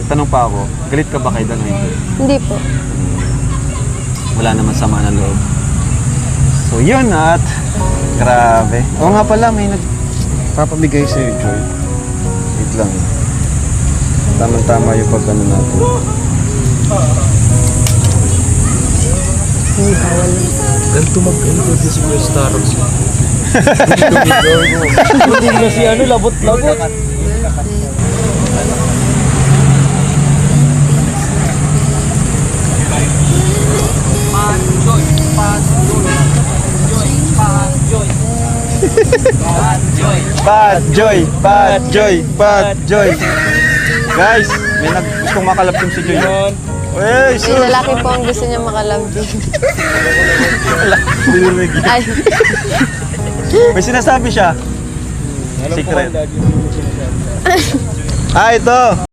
Tanong pa ako, galit ka ba kay Dan o hindi? Hindi po. Wala naman sama na loob. So yun at grabe. Oo nga pala, may nagpapabigay sa'yo, Joy. Wait lang. Tama-tama yung pag-ano natin. Ganito mag-ano din si Kuya Starbucks. Hindi na si ano, labot-labot. Pat Joy! Pat Joy! Pat Joy! Guys, may gustong makalapin si Joy. Hey, May sus! lalaki po ang gusto niya makalambing. Ay, May sinasabi siya. Secret. Ah, ito!